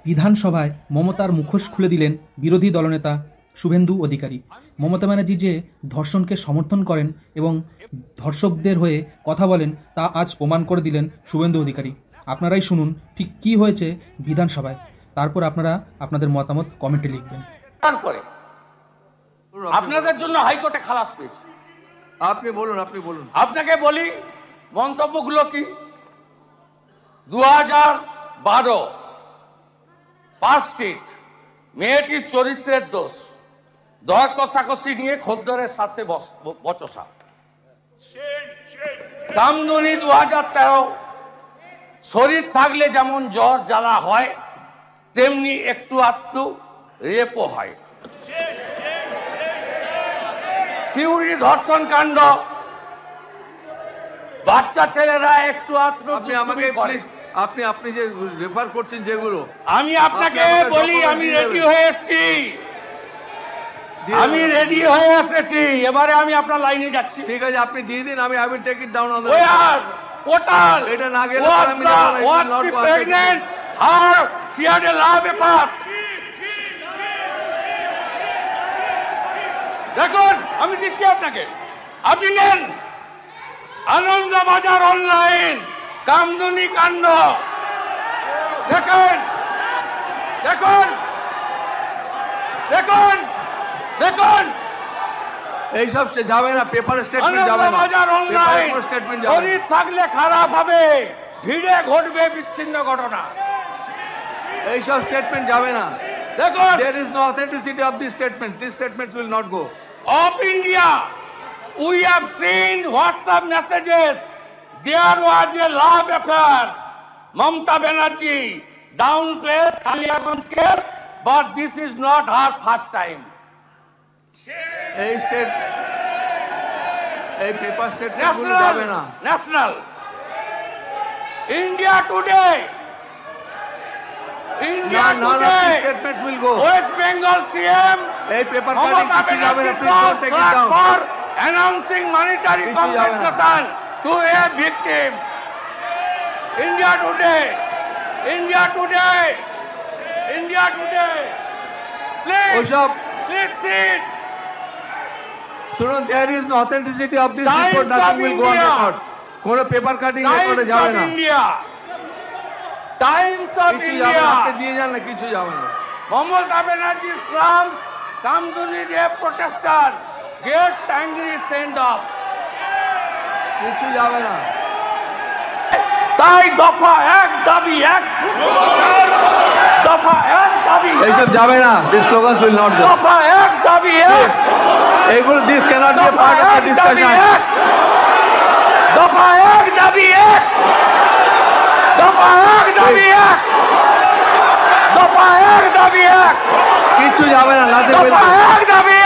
বিধানসভায় মমতার মুখোশ খুলে দিলেন বিরোধী দলনেতা শুভেন্দু অধিকারী। মমতা ব্যানার্জি যে ধর্ষণকে সমর্থন করেন এবং ধর্ষকদের হয়ে কথা বলেন তা আজ প্রমাণ করে দিলেন শুভেন্দু অধিকারী। আপনারাই শুনুন ঠিক কি হয়েছে বিধানসভায়, তারপর আপনারা আপনাদের মতামত কমেন্টে লিখবেন। আপনাদের জন্য হাইকোর্টে খালাস পেয়েছে। আপনি বলুন আপনাকে বলি মন্তব্যগুলো কি। 2012 পার্ক স্ট্রিট, মেয়েটির চরিত্রের দোষ, দর কষাকষি নিয়ে খদ্দরের সাথে বচসা। কামদুনি 2013, শরীর থাকলে যেমন জ্বর জ্বালা হয় তেমনি একটু আধটু রেপও হয়। সিউড়ি ধর্ষণ কাণ্ড, বাচ্চা ছেলেরা একটু আধটু। আপনি আমাকে প্লিজ আপনি যে রেফার করছেন যেগুলো, আমি আপনাকে বলি আমি রেডি হয়ে এসেছি, এবারে আমি আপনার লাইনে যাচ্ছি। ঠিক আছে, আপনি দিয়ে দিন, আমি I will take it down on the portal. এটা না গেলে আমি pregnant her she had a love paper. দেখুন আমি দিচ্ছি আপনাকে, আপনি নেন। আনন্দবাজার অনলাইন কামদুনি কাণ্ড দেখুন দেখুন দেখুন দেখুন। এইসব যাবে না, পেপার স্টেটমেন্ট যাবে না, বাজার অনলাইন। স্টেটমেন্ট যাবে। শরীর থাকলে খারাপ হবে, ভিড়ে ঘটবে বিচ্ছিন্ন ঘটনা। এইসব স্টেটমেন্ট যাবে না। দেখুন, there is no authenticity of this statement. These statements will not go. Of India, we have seen WhatsApp messages. There was a love affair. Mamata Banerjee downplays Kaliaganj case, but this is not her first time. এই paper statement গুলো যাবে না। National India today, statements will go. West Bengal CM এই paper cutting কিছু যাবে না, please don't take it down. For announcing monetary compensation to a victim. India today, India today, India today. Please sit. শুনুন, there is no authenticity of this report. Nothing will go on record. কোন paper cutting রেকর্ডে যাবে না। Times of India. আপনি দিয়ে যান না, কিছু যাবে না। Mamata Banerjee slams Kamduni rape protester, get angry send off. কিছু যাবে না। তাই দফা এক দাবি এক, দফা এক দাবি এইসব যাবে না। These slogans will not go. দফা এক দাবি এক, এইগুলো this cannot be a part of the discussion. দফা এক দাবি এক, দফা এক দাবি এক, দফা এক দাবি এক, কিছু যাবে না। দফা এক দাবি